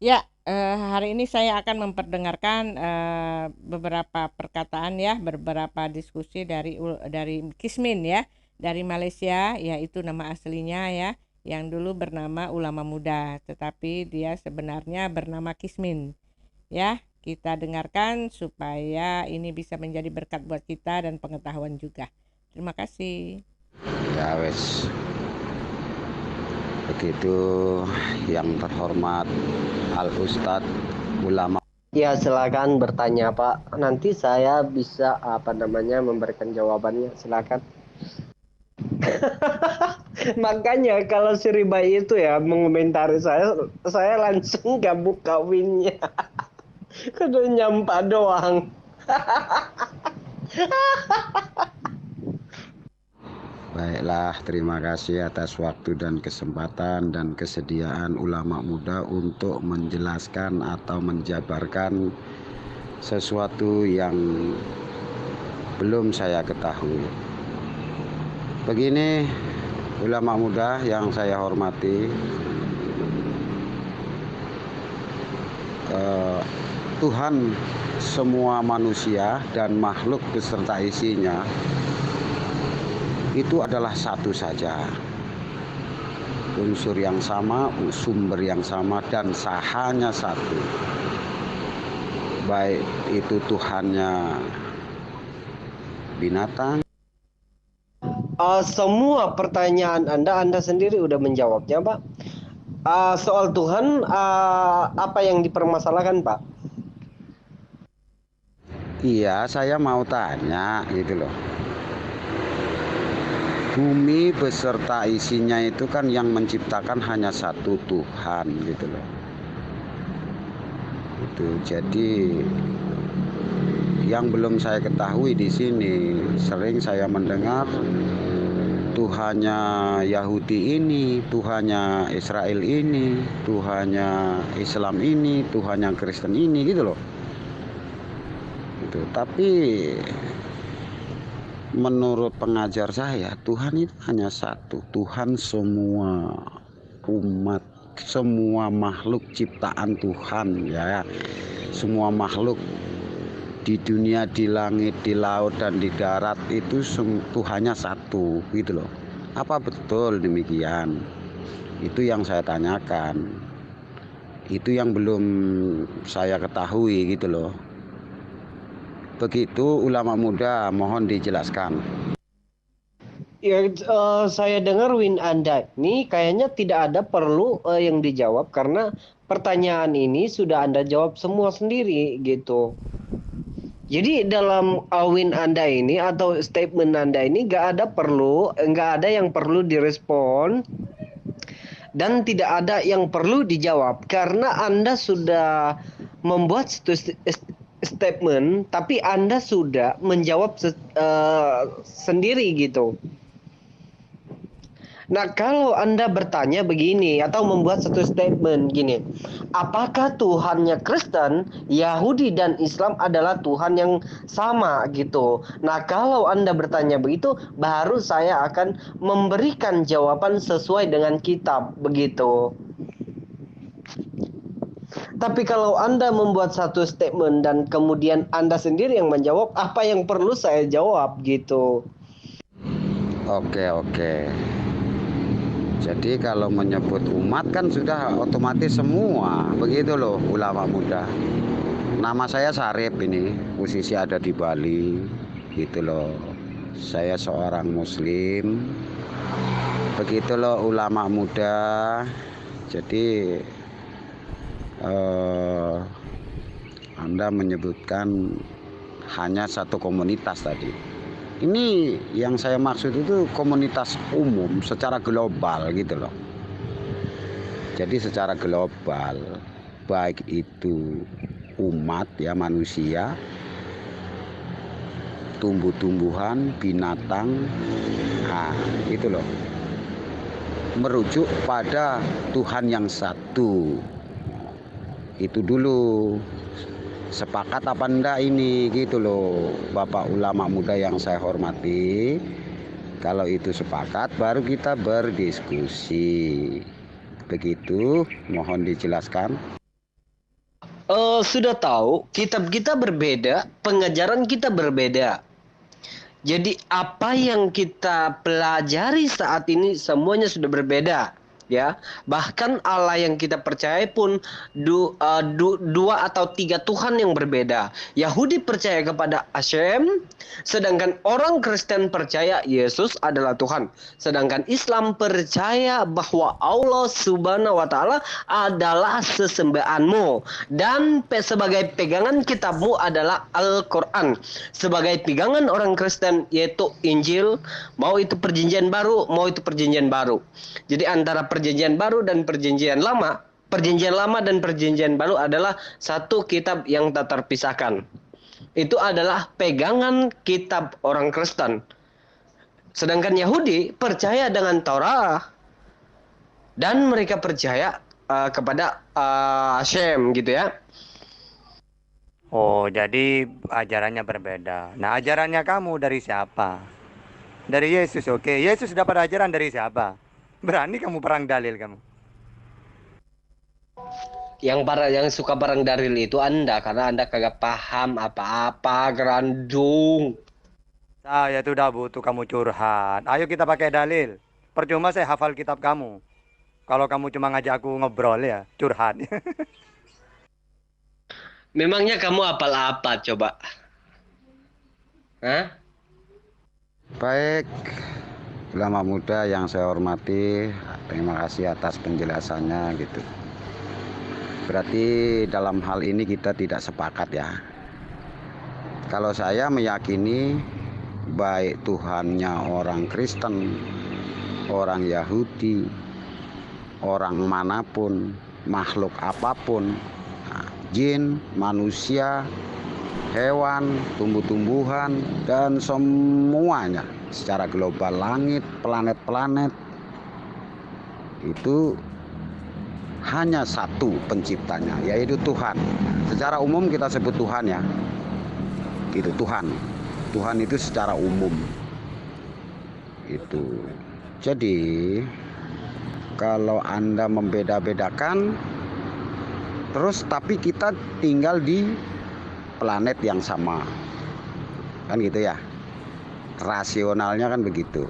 Ya, hari ini saya akan memperdengarkan beberapa perkataan ya, beberapa diskusi dari Kismin ya, dari Malaysia, yaitu nama aslinya ya, yang dulu bernama Ulama Muda, tetapi dia sebenarnya bernama Kismin. Ya, kita dengarkan supaya ini bisa menjadi berkat buat kita dan pengetahuan juga. Terima kasih. Ya wes, begitu yang terhormat Al Ustadz Ulama. Ya, silakan bertanya, Pak. Nanti saya bisa apa namanya memberikan jawabannya. Silakan. Makanya kalau si Ribai itu ya mengomentari saya langsung gabuk kawinnya. Kudu nyampak doang. Baiklah, terima kasih atas waktu dan kesempatan dan kesediaan ulama muda untuk menjelaskan atau menjabarkan sesuatu yang belum saya ketahui. Begini, ulama muda yang saya hormati, Tuhan semua manusia dan makhluk beserta isinya itu adalah satu saja. Unsur yang sama, sumber yang sama, dan sahanya satu. Baik itu Tuhannya binatang. Semua pertanyaan Anda sendiri udah menjawabnya, Pak. Soal Tuhan, apa yang dipermasalahkan, Pak? Iya, saya mau tanya gitu loh. Bumi beserta isinya itu kan yang menciptakan hanya satu Tuhan gitu loh. Itu jadi yang belum saya ketahui di sini, sering saya mendengar Tuhannya Yahudi ini, Tuhannya Israel ini, Tuhannya Islam ini, Tuhannya Kristen ini gitu loh. Gitu. Tapi menurut pengajar saya, Tuhan itu hanya satu, Tuhan semua umat, semua makhluk ciptaan Tuhan ya. Semua makhluk di dunia, di langit, di laut, dan di darat itu Tuhannya satu gitu loh. Apa betul demikian? Itu yang saya tanyakan. Itu yang belum saya ketahui gitu loh. Begitu ulama muda, mohon dijelaskan. Ya, saya dengar Win Anda ini kayaknya tidak ada perlu yang dijawab karena pertanyaan ini sudah Anda jawab semua sendiri gitu. Jadi dalam win Anda ini atau statement Anda ini nggak ada yang perlu direspon dan tidak ada yang perlu dijawab karena Anda sudah membuat statement tapi Anda sudah menjawab sendiri gitu. Nah, kalau Anda bertanya begini atau membuat satu statement gini, apakah Tuhannya Kristen, Yahudi dan Islam adalah Tuhan yang sama gitu. Nah, kalau Anda bertanya begitu, baru saya akan memberikan jawaban sesuai dengan kitab begitu. Tapi kalau Anda membuat satu statement dan kemudian Anda sendiri yang menjawab, apa yang perlu saya jawab gitu. Oke, oke. Jadi kalau menyebut umat kan sudah otomatis semua, begitu loh ulama muda. Nama saya Sarip ini, posisi ada di Bali, gitu loh. Saya seorang Muslim, begitu loh ulama muda. Jadi eh, Anda menyebutkan hanya satu komunitas tadi. Ini yang saya maksud itu komunitas umum secara global gitu loh. Jadi secara global, baik itu umat ya manusia, tumbuh-tumbuhan, binatang, nah itu loh. Merujuk pada Tuhan yang satu. Itu dulu. Sepakat apa enggak ini gitu loh, Bapak ulama muda yang saya hormati. Kalau itu sepakat baru kita berdiskusi. Begitu, mohon dijelaskan. sudah tahu kitab kita berbeda, pengajaran kita berbeda. Jadi apa yang kita pelajari saat ini semuanya sudah berbeda, ya. Bahkan Allah yang kita percaya pun dua atau tiga Tuhan yang berbeda. Yahudi percaya kepada Hashem, sedangkan orang Kristen percaya Yesus adalah Tuhan. Sedangkan Islam percaya bahwa Allah Subhanahu wa taala adalah sesembahanmu, dan sebagai pegangan kitabmu adalah Al-Qur'an. Sebagai pegangan orang Kristen yaitu Injil, mau itu perjanjian baru, mau itu perjanjian baru. Jadi antara perjanjian baru dan perjanjian lama dan perjanjian baru adalah satu kitab yang tak terpisahkan. Itu adalah pegangan kitab orang Kristen. Sedangkan Yahudi percaya dengan Taurat dan mereka percaya kepada Hashem gitu ya. Oh, jadi ajarannya berbeda. Nah, ajarannya kamu dari siapa? Dari Yesus, oke. Yesus dapat ajaran dari siapa? Berani kamu perang dalil kamu. Yang suka perang dalil itu Anda, karena Anda kagak paham apa-apa, gerandung. Saya tuh udah butuh kamu curhat. Ayo kita pakai dalil. Percuma saya hafal kitab kamu. Kalau kamu cuma ngajak aku ngobrol ya, curhat. Memangnya kamu hafal apa coba? Hah? Baik, ulama muda yang saya hormati, terima kasih atas penjelasannya gitu. Berarti dalam hal ini kita tidak sepakat ya. Kalau saya meyakini baik Tuhannya orang Kristen, orang Yahudi, orang manapun, makhluk apapun, jin, manusia, hewan, tumbuh-tumbuhan, dan semuanya secara global, langit, planet-planet, itu hanya satu penciptanya, yaitu Tuhan. Secara umum kita sebut Tuhan ya, itu Tuhan. Tuhan itu secara umum itu. Jadi kalau Anda membeda-bedakan, terus tapi kita tinggal di planet yang sama, kan gitu ya, rasionalnya kan begitu.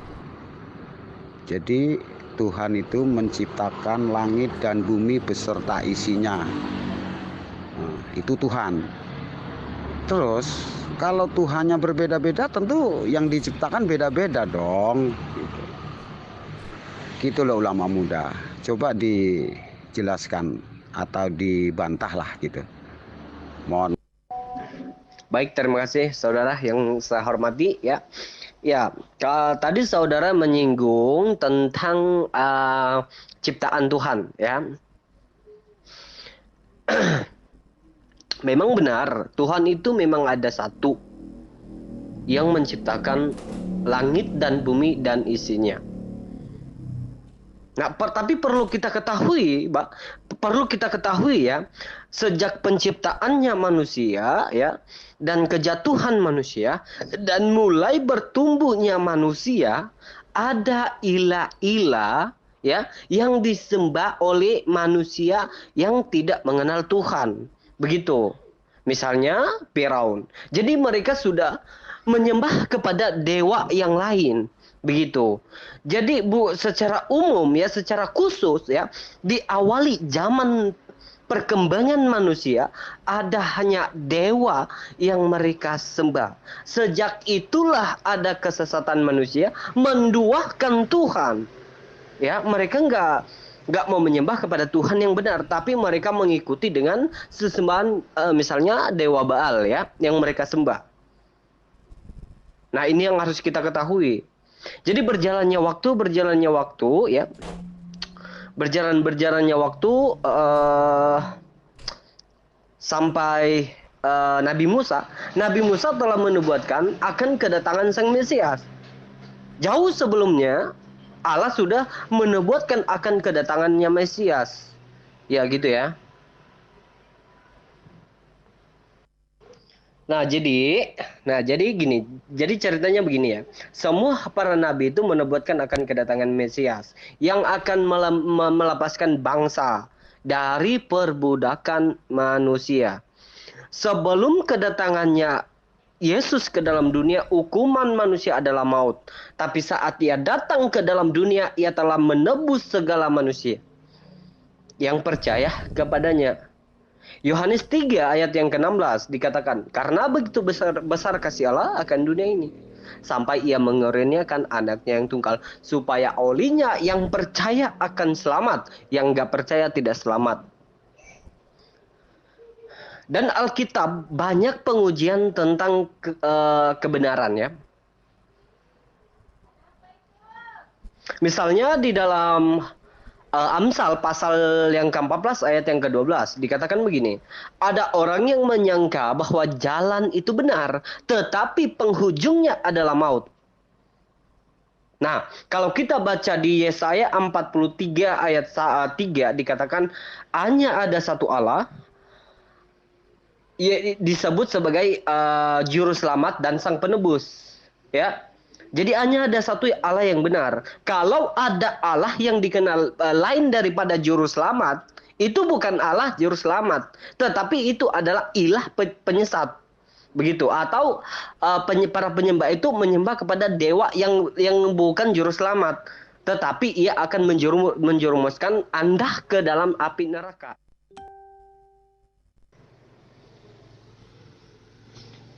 Jadi Tuhan itu menciptakan langit dan bumi beserta isinya, nah, itu Tuhan. Terus kalau Tuhannya berbeda-beda, tentu yang diciptakan beda-beda dong gitu loh ulama muda. Coba dijelaskan atau dibantahlah gitu. Mohon. Baik, terima kasih saudara yang saya hormati ya. Ya, tadi saudara menyinggung tentang ciptaan Tuhan ya. Memang benar, Tuhan itu memang ada satu yang menciptakan langit dan bumi dan isinya. Nah, tapi perlu kita ketahui ya, sejak penciptaannya manusia ya, dan kejatuhan manusia, dan mulai bertumbuhnya manusia, ada ilah-ilah ya yang disembah oleh manusia yang tidak mengenal Tuhan. Begitu. Misalnya Firaun. Jadi mereka sudah menyembah kepada dewa yang lain. Begitu. Jadi secara umum ya, secara khusus ya, diawali zaman perkembangan manusia ada hanya dewa yang mereka sembah. Sejak itulah ada kesesatan manusia menduakan Tuhan. Ya, mereka nggak mau menyembah kepada Tuhan yang benar, tapi mereka mengikuti dengan sesembahan misalnya dewa Baal ya yang mereka sembah. Nah, ini yang harus kita ketahui. Jadi berjalannya waktu ya. Berjalannya waktu sampai Nabi Musa telah menubuatkan akan kedatangan Sang Mesias. Jauh sebelumnya Allah sudah menubuatkan akan kedatangannya Mesias. Ya gitu ya. Nah jadi gini. Jadi ceritanya begini ya. Semua para nabi itu menubuatkan akan kedatangan Mesias yang akan melepaskan bangsa dari perbudakan manusia. Sebelum kedatangannya Yesus ke dalam dunia, hukuman manusia adalah maut. Tapi saat Ia datang ke dalam dunia, Ia telah menebus segala manusia yang percaya kepadanya. Yohanes 3 ayat yang ke-16 dikatakan, karena begitu besar kasih Allah akan dunia ini, sampai Ia mengaruniakan anaknya yang tunggal, supaya olehnya yang percaya akan selamat, yang nggak percaya tidak selamat. Dan Alkitab banyak pengujian tentang kebenaran ya. Misalnya di dalam Amsal pasal yang ke-14 ayat yang ke-12 dikatakan begini. Ada orang yang menyangka bahwa jalan itu benar, tetapi penghujungnya adalah maut. Nah, kalau kita baca di Yesaya 43 ayat 3 dikatakan hanya ada satu Allah, disebut sebagai juru selamat dan sang penebus, ya. Jadi hanya ada satu Allah yang benar. Kalau ada Allah yang dikenal lain daripada juru selamat, itu bukan Allah juru selamat, tetapi itu adalah ilah penyesat. Begitu. Atau para penyembah itu menyembah kepada dewa yang bukan juru selamat, tetapi ia akan menjerumuskan Anda ke dalam api neraka.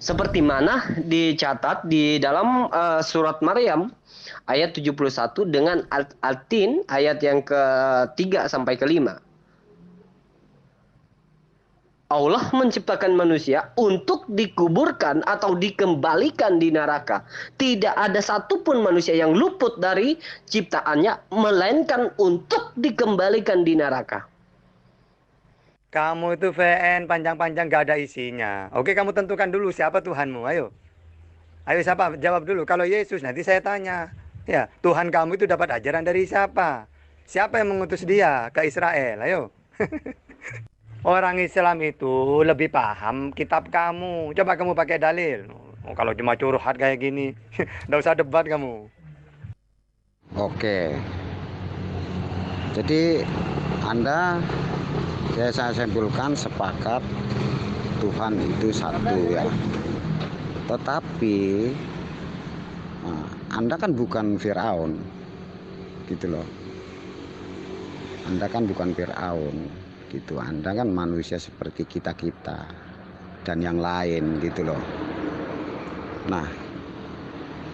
Seperti mana dicatat di dalam surat Maryam ayat 71 dengan Al-Tin ayat yang ke-3 sampai ke-5. Allah menciptakan manusia untuk dikuburkan atau dikembalikan di neraka. Tidak ada satupun manusia yang luput dari ciptaannya, melainkan untuk dikembalikan di neraka. Kamu itu VN panjang-panjang gak ada isinya. Oke, kamu tentukan dulu siapa Tuhanmu. Ayo. Ayo siapa? Jawab dulu. Kalau Yesus, nanti saya tanya. Ya, Tuhan kamu itu dapat ajaran dari siapa? Siapa yang mengutus dia ke Israel? Ayo. Orang Islam itu lebih paham kitab kamu. Coba kamu pakai dalil. Oh, kalau cuma curhat kayak gini, nggak usah debat kamu. Oke. Jadi Anda, saya simpulkan sepakat Tuhan itu satu ya. Tetapi Anda kan bukan Firaun, gitu loh. Anda kan bukan Firaun, gitu. Anda kan manusia seperti kita dan yang lain, gitu loh. Nah,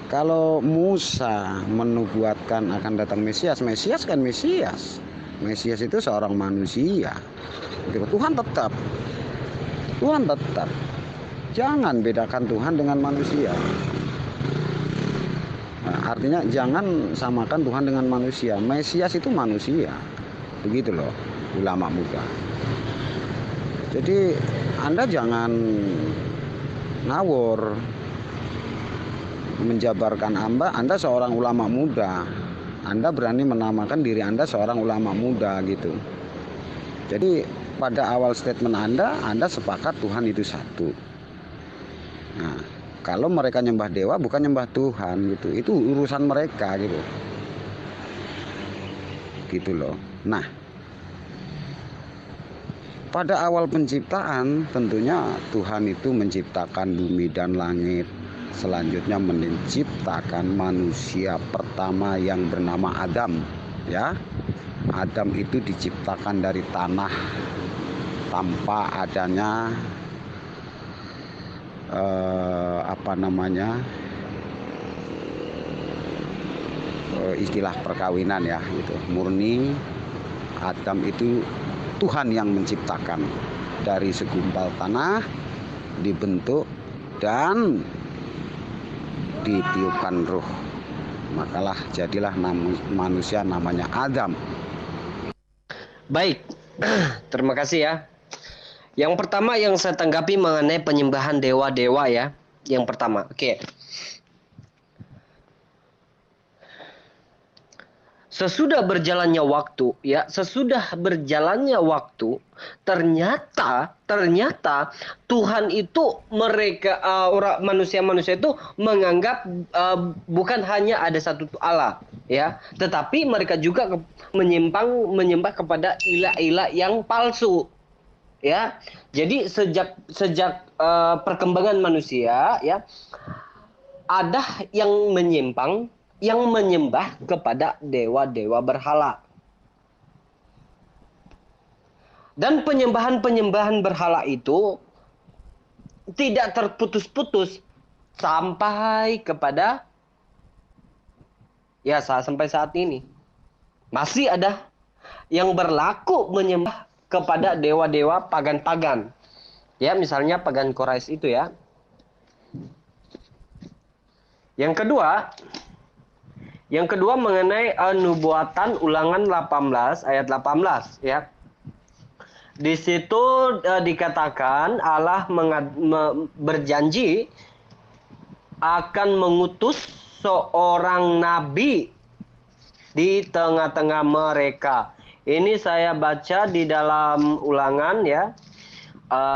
kalau Musa menubuatkan akan datang Mesias, Mesias kan Mesias. Mesias itu seorang manusia. Tuhan tetap. Jangan bedakan Tuhan dengan manusia. Nah, artinya jangan samakan Tuhan dengan manusia. Mesias itu manusia. Begitu loh, ulama muda. Jadi Anda jangan ngawur menjabarkan Anda seorang ulama muda. Anda berani menamakan diri Anda seorang ulama muda gitu. Jadi pada awal statement Anda sepakat Tuhan itu satu. Nah, kalau mereka nyembah dewa bukan nyembah Tuhan gitu. Itu urusan mereka gitu. Gitu loh. Nah, pada awal penciptaan tentunya Tuhan itu menciptakan bumi dan langit. Selanjutnya menciptakan manusia pertama yang bernama Adam, ya. Adam itu diciptakan dari tanah tanpa adanya istilah perkawinan ya, gitu. Murni Adam itu Tuhan yang menciptakan dari segumpal tanah, dibentuk dan ditiupkan ruh, makalah jadilah manusia namanya Adam. Baik, terima kasih ya. Yang pertama yang saya tanggapi mengenai penyembahan dewa-dewa ya. Yang pertama, oke. sesudah berjalannya waktu, ya, ternyata Tuhan itu manusia-manusia itu menganggap bukan hanya ada satu Allah, ya, tetapi mereka juga menyembah kepada ilah-ilah yang palsu, ya. Jadi sejak perkembangan manusia, ya, ada yang menyembah kepada dewa-dewa berhala. Dan penyembahan berhala itu tidak terputus-putus sampai kepada sampai saat ini. Masih ada yang berlaku menyembah kepada dewa-dewa pagan-pagan. Ya, misalnya pagan Quraisy itu, ya. Yang kedua mengenai nubuatan Ulangan 18 ayat 18, ya. Di situ dikatakan Allah berjanji akan mengutus seorang nabi di tengah-tengah mereka. Ini saya baca di dalam Ulangan, ya.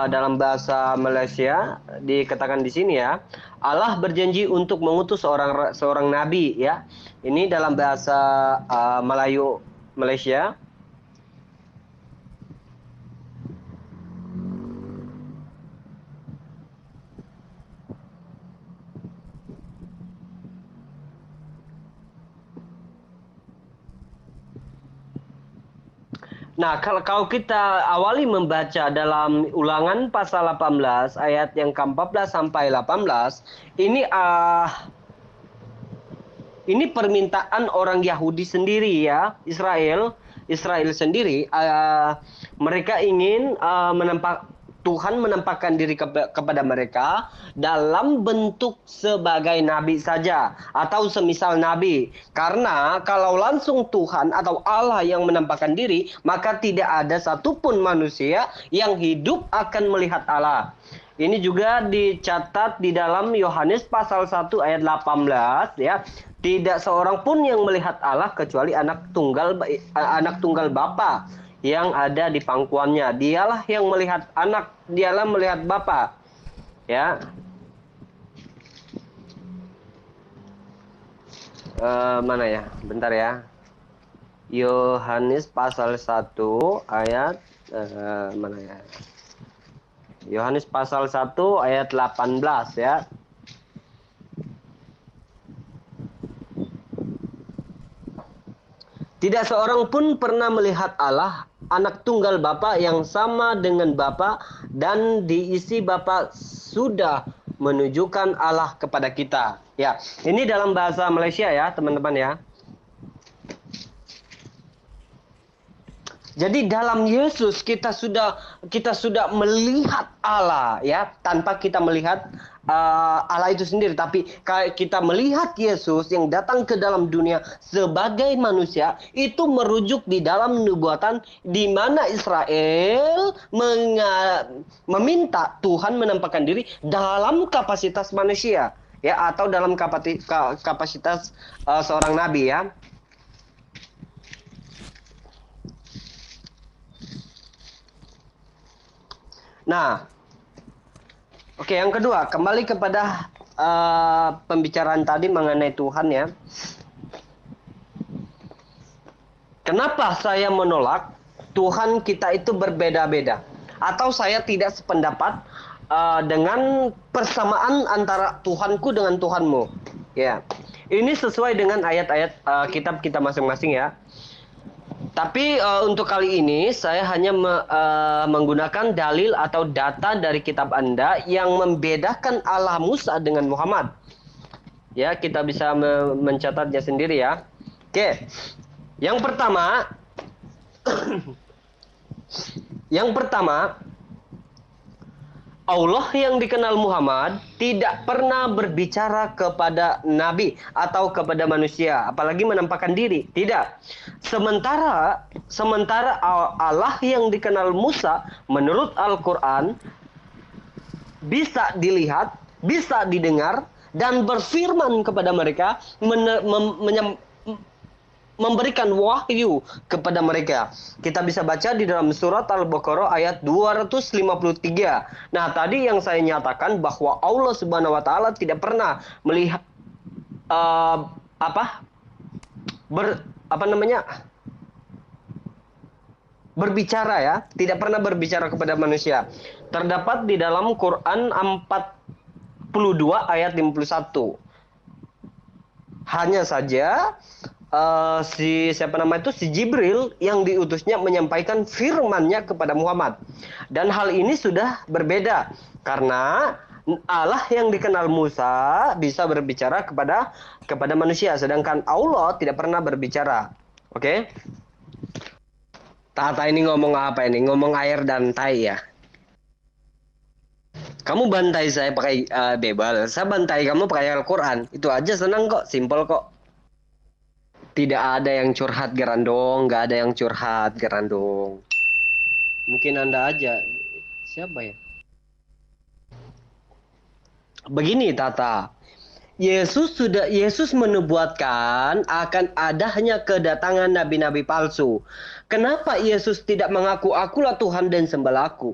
Dalam bahasa Malaysia dikatakan di sini, ya, Allah berjanji untuk mengutus seorang nabi, ya. Ini dalam bahasa Melayu Malaysia. Nah, kalau kita awali membaca dalam Ulangan pasal 18 ayat yang ke-14 sampai 18, ini permintaan orang Yahudi sendiri, ya, Israel sendiri. Mereka ingin Tuhan menampakkan diri kepada mereka dalam bentuk sebagai nabi saja atau semisal nabi. Karena kalau langsung Tuhan atau Allah yang menampakkan diri, maka tidak ada satupun manusia yang hidup akan melihat Allah. Ini juga dicatat di dalam Yohanes pasal 1 ayat 18, ya. Tidak seorang pun yang melihat Allah kecuali anak tunggal Bapa yang ada di pangkuannya. Dialah yang melihat anak, dialah melihat Bapa. Ya. Mana ya? Bentar, ya. Yohanes pasal 1 ayat mana ya? Yohanes pasal 1 ayat 18, ya. Tidak seorang pun pernah melihat Allah, anak tunggal Bapa yang sama dengan Bapa, dan diisi Bapa sudah menunjukkan Allah kepada kita. Ya, ini dalam bahasa Malaysia, ya, teman-teman, ya. Jadi dalam Yesus kita sudah melihat Allah, ya, tanpa kita melihat Allah itu sendiri, tapi kita melihat Yesus yang datang ke dalam dunia sebagai manusia, itu merujuk di dalam nubuatan di mana Israel meminta Tuhan menampakkan diri dalam kapasitas manusia, ya, atau dalam kapasitas seorang nabi, ya. Nah, oke, yang kedua, kembali kepada pembicaraan tadi mengenai Tuhan, ya. Kenapa saya menolak Tuhan kita itu berbeda-beda? Atau saya tidak sependapat dengan persamaan antara Tuhanku dengan Tuhanmu? Ya, ini sesuai dengan ayat-ayat kitab kita masing-masing, ya. Tapi untuk kali ini saya hanya menggunakan dalil atau data dari kitab Anda yang membedakan Allah Musa dengan Muhammad. Ya, kita bisa mencatatnya sendiri, ya. Oke. Yang pertama, Allah yang dikenal Muhammad tidak pernah berbicara kepada nabi atau kepada manusia, apalagi menampakkan diri. Tidak. Sementara Allah yang dikenal Musa menurut Al-Quran bisa dilihat, bisa didengar, dan berfirman kepada mereka, memberikan wahyu kepada mereka. Kita bisa baca di dalam surat Al-Baqarah ayat 253. Nah, tadi yang saya nyatakan bahwa Allah Subhanahu wa taala tidak pernah melihat berbicara ya, tidak pernah berbicara kepada manusia. Terdapat di dalam Quran 42 ayat 51. Hanya saja si Jibril yang diutusnya menyampaikan firman-Nya kepada Muhammad. Dan hal ini sudah berbeda karena Allah yang dikenal Musa bisa berbicara kepada manusia, sedangkan Allah tidak pernah berbicara. Oke? Tata ini ngomong apa ini? Ngomong air dan tai ya. Kamu bantai saya pakai bebal, saya bantai kamu pakai Al-Quran. Itu aja, senang kok, simpel kok. Tidak ada yang curhat Gerandong, nggak ada yang curhat Gerandong. Mungkin Anda aja. Siapa ya? Begini Tata. Yesus menubuatkan akan adanya kedatangan nabi-nabi palsu. Kenapa Yesus tidak mengaku akulah Tuhan dan sembahlah aku?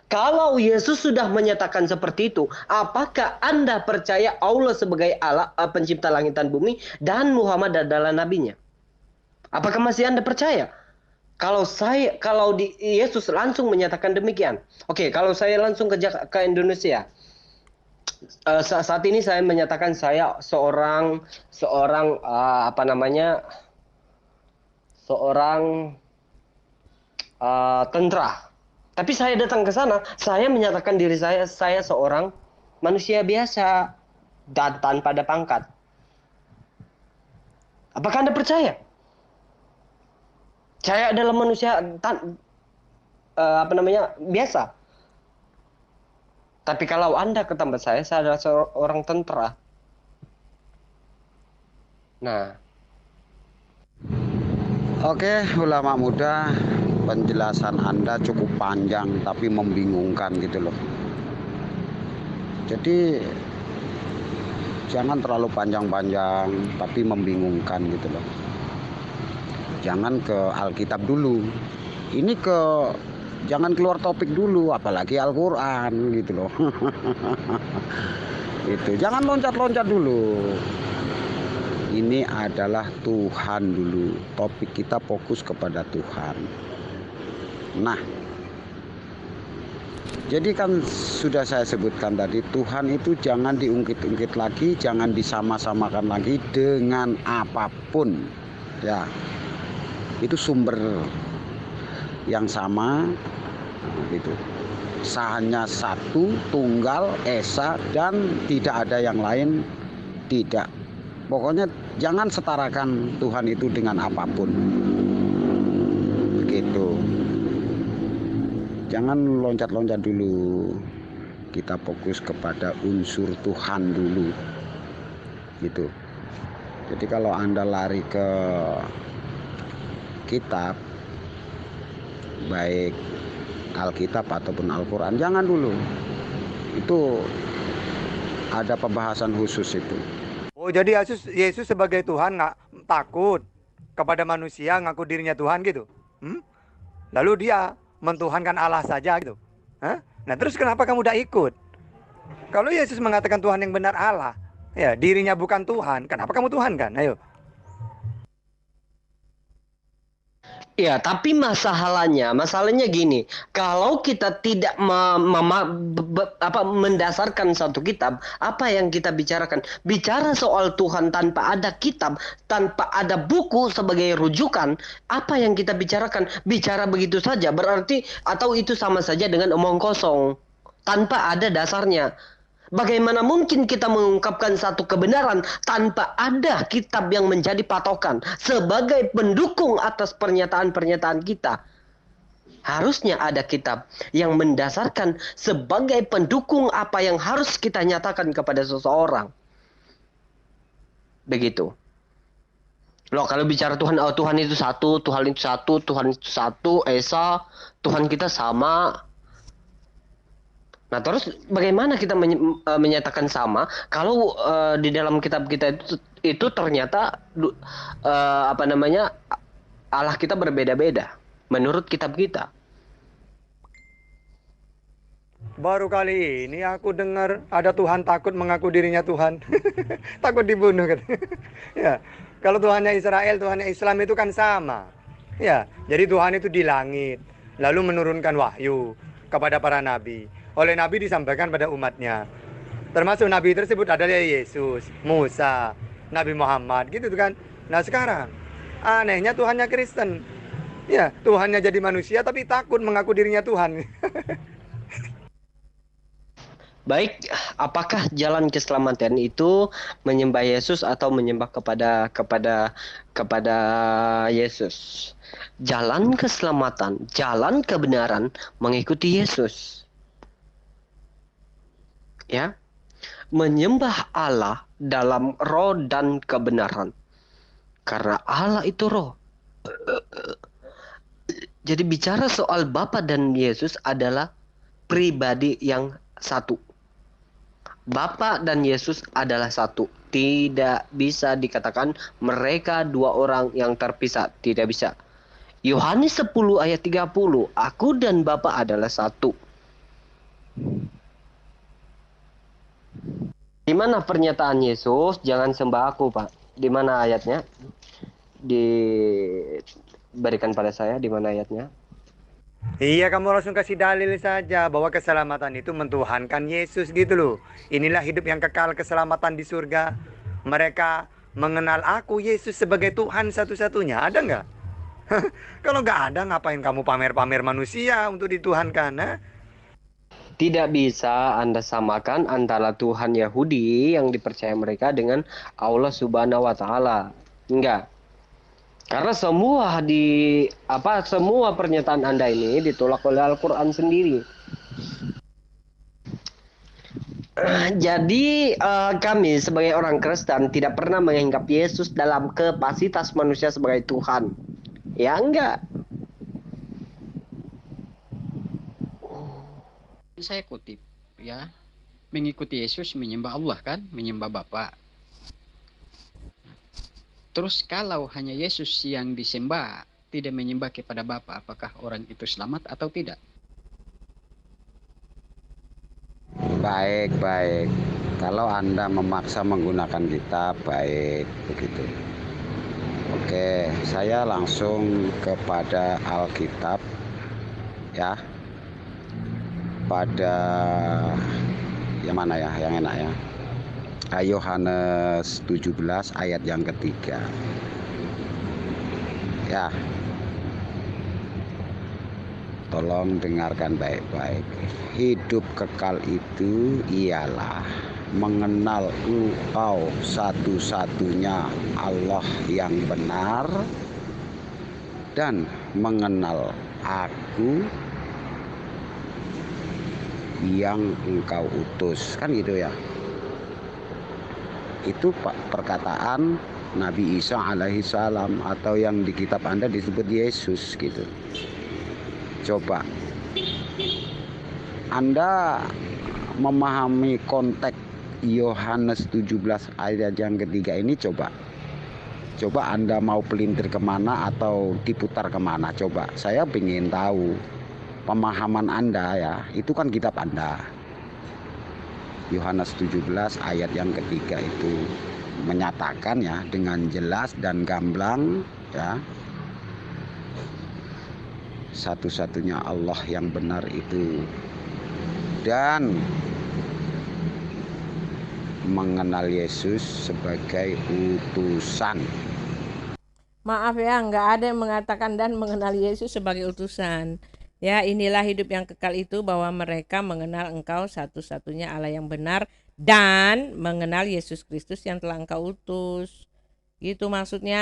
Kalau Yesus sudah menyatakan seperti itu, apakah Anda percaya Allah sebagai Allah, pencipta langit dan bumi, dan Muhammad adalah nabinya? Apakah masih Anda percaya? Kalau Yesus langsung menyatakan demikian. Oke, kalau saya langsung ke Indonesia. Saat ini saya menyatakan saya seorang tentara. Tapi saya datang ke sana, saya menyatakan diri saya seorang manusia biasa dan tanpa ada pangkat. Apakah Anda percaya? Saya adalah manusia biasa. Tapi kalau Anda ke tempat saya adalah seorang tentara. Nah. Oke, ulama muda, penjelasan Anda cukup panjang tapi membingungkan gitu loh. Jadi jangan terlalu panjang-panjang tapi membingungkan gitu loh. Jangan ke Alkitab dulu. Jangan keluar topik dulu, apalagi Al-Quran gitu loh. Itu jangan loncat-loncat dulu. Ini adalah Tuhan dulu. Topik kita fokus kepada Tuhan. Nah, jadi kan sudah saya sebutkan tadi, Tuhan itu jangan diungkit-ungkit lagi, jangan disama-samakan lagi dengan apapun. Ya, itu sumber yang sama, gitu. Hanya satu, tunggal, esa, dan tidak ada yang lain, tidak. Pokoknya jangan setarakan Tuhan itu dengan apapun. Begitu. Jangan loncat-loncat dulu. Kita fokus kepada unsur Tuhan dulu. Gitu. Jadi kalau Anda lari ke kitab, baik Alkitab ataupun Al-Quran, jangan dulu. Itu ada pembahasan khusus itu. Oh, jadi Yesus sebagai Tuhan nggak takut kepada manusia, ngaku dirinya Tuhan gitu? Lalu dia mentuhankan Allah saja gitu? Hah? Nah, terus kenapa kamu udah ikut? Kalau Yesus mengatakan Tuhan yang benar Allah, ya dirinya bukan Tuhan, kenapa kamu Tuhan kan? Ayo. Ya, tapi masalahnya gini, kalau kita tidak mendasarkan satu kitab, apa yang kita bicarakan? Bicara soal Tuhan tanpa ada kitab, tanpa ada buku sebagai rujukan, apa yang kita bicarakan? Bicara begitu saja, berarti atau itu sama saja dengan omong kosong, tanpa ada dasarnya. Bagaimana mungkin kita mengungkapkan satu kebenaran tanpa ada kitab yang menjadi patokan sebagai pendukung atas pernyataan-pernyataan kita? Harusnya ada kitab yang mendasarkan sebagai pendukung apa yang harus kita nyatakan kepada seseorang. Begitu. Loh, kalau bicara Tuhan, Tuhan itu satu, Tuhan itu satu, Esa, Tuhan kita sama. Nah, terus bagaimana kita menyatakan sama kalau di dalam kitab kita itu ternyata apa namanya, Allah kita berbeda-beda menurut kitab kita. Baru kali ini aku dengar ada Tuhan takut mengaku dirinya Tuhan. Takut dibunuh kan. Ya, kalau Tuhannya Israel, Tuhannya Islam itu kan sama. Ya, jadi Tuhan itu di langit, lalu menurunkan wahyu kepada para nabi. Oleh nabi disampaikan pada umatnya. Termasuk nabi tersebut adalah Yesus, Musa, Nabi Muhammad, gitu kan. Nah sekarang, anehnya Tuhannya Kristen. Ya, Tuhannya jadi manusia tapi takut mengaku dirinya Tuhan. Baik, apakah jalan keselamatan itu menyembah Yesus atau menyembah kepada Yesus? Jalan keselamatan, jalan kebenaran mengikuti Yesus. Ya, menyembah Allah dalam roh dan kebenaran. Karena Allah itu roh. Jadi bicara soal Bapa dan Yesus adalah pribadi yang satu. Bapa dan Yesus adalah satu. Tidak bisa dikatakan mereka dua orang yang terpisah. Tidak bisa. Yohanes 10 ayat 30. Aku dan Bapa adalah satu. Di mana pernyataan Yesus? Jangan sembah aku, Pak. Di mana ayatnya? Diberikan pada saya. Di mana ayatnya? Iya, kamu langsung kasih dalil saja bahwa keselamatan itu mentuhankan Yesus gitu loh. Inilah hidup yang kekal, keselamatan di surga. Mereka mengenal aku, Yesus, sebagai Tuhan satu-satunya. Ada nggak? Kalau nggak ada, ngapain kamu pamer-pamer manusia untuk dituhankan? Ha? Tidak bisa Anda samakan antara Tuhan Yahudi yang dipercaya mereka dengan Allah Subhanahu wa taala. Enggak. Karena semua pernyataan Anda ini ditolak oleh Al-Qur'an sendiri. Jadi kami sebagai orang Kristen tidak pernah menganggap Yesus dalam kapasitas manusia sebagai Tuhan. Ya enggak. Saya kutip ya, mengikuti Yesus menyembah Allah kan, menyembah Bapa. Terus kalau hanya Yesus yang disembah, tidak menyembah kepada Bapa, apakah orang itu selamat atau tidak? Baik, baik. Kalau Anda memaksa menggunakan kitab, baik begitu. Oke, saya langsung kepada Alkitab ya. Pada yang mana ya, yang enak ya. Yohanes 17 ayat yang ketiga. Ya. Tolong dengarkan baik-baik. Hidup kekal itu ialah mengenal Engkau satu-satunya Allah yang benar dan mengenal Aku yang Engkau utus. Kan gitu ya. Itu perkataan Nabi Isa alaihi salam, atau yang di kitab Anda disebut Yesus gitu. Coba Anda memahami konteks Yohanes 17 ayat yang ketiga ini. Coba Anda mau pelintir kemana atau diputar kemana? Coba, saya ingin tahu pemahaman Anda ya. Itu kan kitab Anda. Yohanes 17 ayat yang ketiga itu menyatakan ya dengan jelas dan gamblang ya, satu-satunya Allah yang benar itu dan mengenal Yesus sebagai utusan. Maaf ya, nggak ada yang mengatakan dan mengenal Yesus sebagai utusan. Ya, inilah hidup yang kekal itu, bahwa mereka mengenal Engkau satu-satunya Allah yang benar dan mengenal Yesus Kristus yang telah Engkau utus. Gitu maksudnya.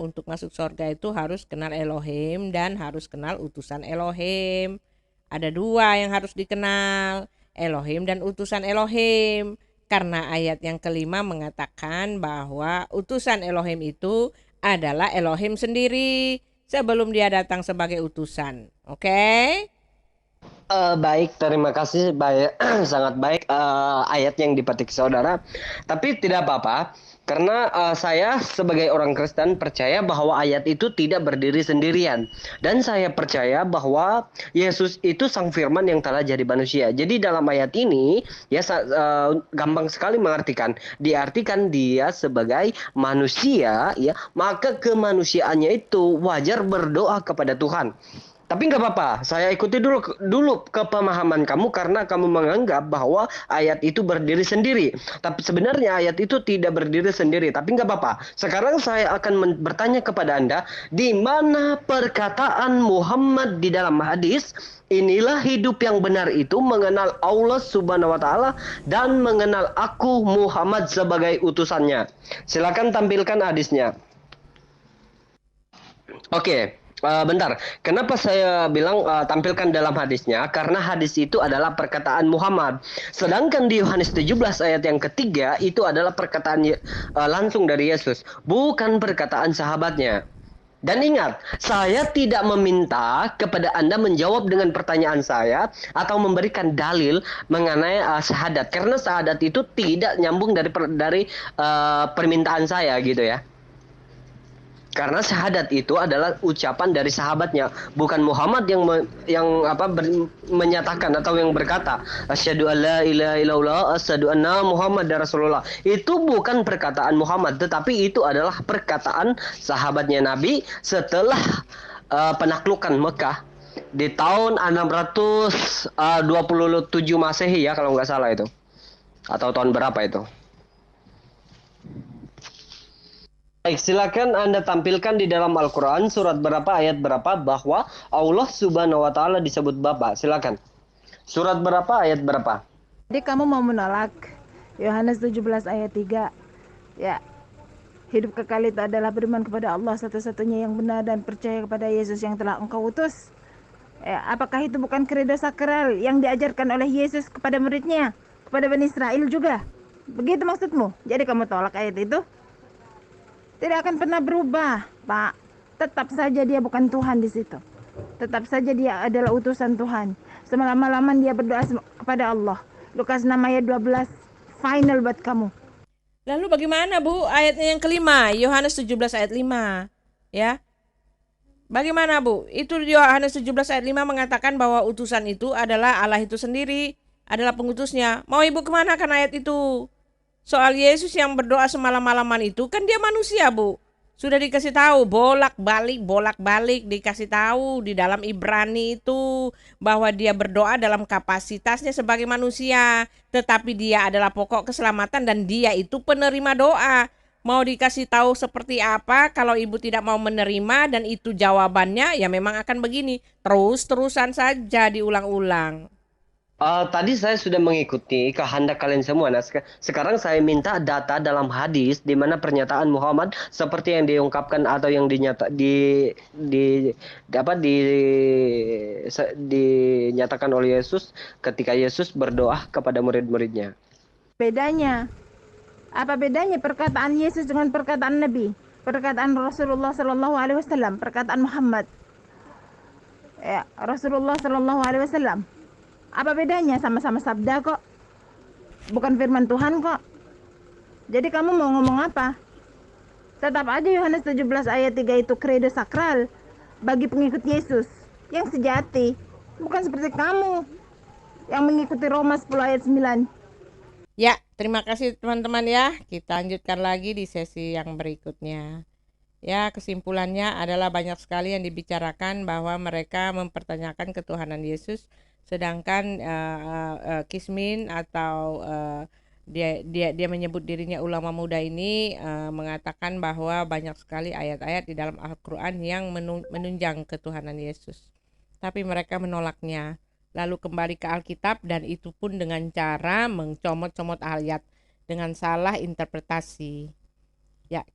Untuk masuk surga itu harus kenal Elohim dan harus kenal utusan Elohim. Ada dua yang harus dikenal, Elohim dan utusan Elohim. Karena ayat yang kelima mengatakan bahwa utusan Elohim itu adalah Elohim sendiri sebelum dia datang sebagai utusan. Oke? Baik, terima kasih. Baik, sangat baik ayat yang dipetik saudara. Tapi tidak apa-apa, karena saya sebagai orang Kristen percaya bahwa ayat itu tidak berdiri sendirian. Dan saya percaya bahwa Yesus itu Sang Firman yang telah jadi manusia. Jadi dalam ayat ini, ya gampang sekali mengartikan. Diartikan dia sebagai manusia, ya maka kemanusiaannya itu wajar berdoa kepada Tuhan. Tapi nggak apa-apa, saya ikuti dulu ke pemahaman kamu karena kamu menganggap bahwa ayat itu berdiri sendiri. Tapi sebenarnya ayat itu tidak berdiri sendiri. Tapi nggak apa-apa. Sekarang saya akan bertanya kepada Anda, di mana perkataan Muhammad di dalam hadis, inilah hidup yang benar itu mengenal Allah Subhanahu wa taala dan mengenal aku Muhammad sebagai utusannya. Silakan tampilkan hadisnya. Oke, bentar. Kenapa saya bilang tampilkan dalam hadisnya? Karena hadis itu adalah perkataan Muhammad. Sedangkan di Yohanes 17 ayat yang ketiga itu adalah perkataan langsung dari Yesus, bukan perkataan sahabatnya. Dan ingat, saya tidak meminta kepada Anda menjawab dengan pertanyaan saya atau memberikan dalil mengenai syahadat, karena syahadat itu tidak nyambung dari permintaan saya gitu ya. Karena syahadat itu adalah ucapan dari sahabatnya, bukan Muhammad menyatakan atau yang berkata asyhadu alla ilaha illallah asyhadu anna Muhammadar Rasulullah. Itu bukan perkataan Muhammad, tetapi itu adalah perkataan sahabatnya Nabi setelah penaklukan Mekah di tahun 627 Masehi ya kalau nggak salah itu. Atau tahun berapa itu? Baik, silakan Anda tampilkan di dalam Al-Quran surat berapa, ayat berapa bahwa Allah Subhanahu wa taala disebut Bapa. Silakan. Surat berapa, ayat berapa? Jadi kamu mau menolak Yohanes 17 ayat 3. Ya, hidup kekal itu adalah beriman kepada Allah satu-satunya yang benar dan percaya kepada Yesus yang telah engkau utus. Ya, apakah itu bukan kredo sakral yang diajarkan oleh Yesus kepada muridnya, kepada Bani Israel juga? Begitu maksudmu? Jadi kamu tolak ayat itu? Tidak akan pernah berubah, Pak. Tetap saja dia bukan Tuhan di situ. Tetap saja dia adalah utusan Tuhan. Semalam-malaman dia berdoa kepada Allah. Lukas 6 ayat 12 final buat kamu. Lalu bagaimana Bu ayatnya yang kelima, Yohanes 17 ayat 5 ya? Bagaimana Bu? Itu Yohanes 17 ayat 5 mengatakan bahwa utusan itu adalah Allah itu sendiri, adalah pengutusnya. Mau Ibu kemana kan ayat itu? Soal Yesus yang berdoa semalam-malaman itu kan dia manusia Bu. Sudah dikasih tahu bolak-balik dikasih tahu di dalam Ibrani itu bahwa dia berdoa dalam kapasitasnya sebagai manusia, tetapi dia adalah pokok keselamatan dan dia itu penerima doa. Mau dikasih tahu seperti apa kalau Ibu tidak mau menerima dan itu jawabannya ya memang akan begini, terus-terusan saja diulang-ulang. Tadi saya sudah mengikuti kehendak kalian semua. Nah, sekarang saya minta data dalam hadis di mana pernyataan Muhammad seperti yang diungkapkan atau yang dinyatakan oleh Yesus ketika Yesus berdoa kepada murid-muridnya. Bedanya, apa bedanya perkataan Yesus dengan perkataan Nabi? Perkataan Rasulullah Sallallahu Alaihi Wasallam, perkataan Muhammad. Ya, Rasulullah Sallallahu Alaihi Wasallam. Apa bedanya? Sama-sama sabda kok. Bukan firman Tuhan kok. Jadi kamu mau ngomong apa? Tetap aja Yohanes 17 ayat 3 itu kredo sakral bagi pengikut Yesus yang sejati. Bukan seperti kamu yang mengikuti Roma 10 ayat 9. Ya, terima kasih teman-teman ya. Kita lanjutkan lagi di sesi yang berikutnya. Ya, kesimpulannya adalah banyak sekali yang dibicarakan bahwa mereka mempertanyakan ketuhanan Yesus. Sedangkan Kismin atau dia menyebut dirinya ulama muda ini mengatakan bahwa banyak sekali ayat-ayat di dalam Al-Quran yang menunjang ketuhanan Yesus. Tapi mereka menolaknya. Lalu kembali ke Alkitab dan itu pun dengan cara mencomot-comot ayat dengan salah interpretasi. Ya,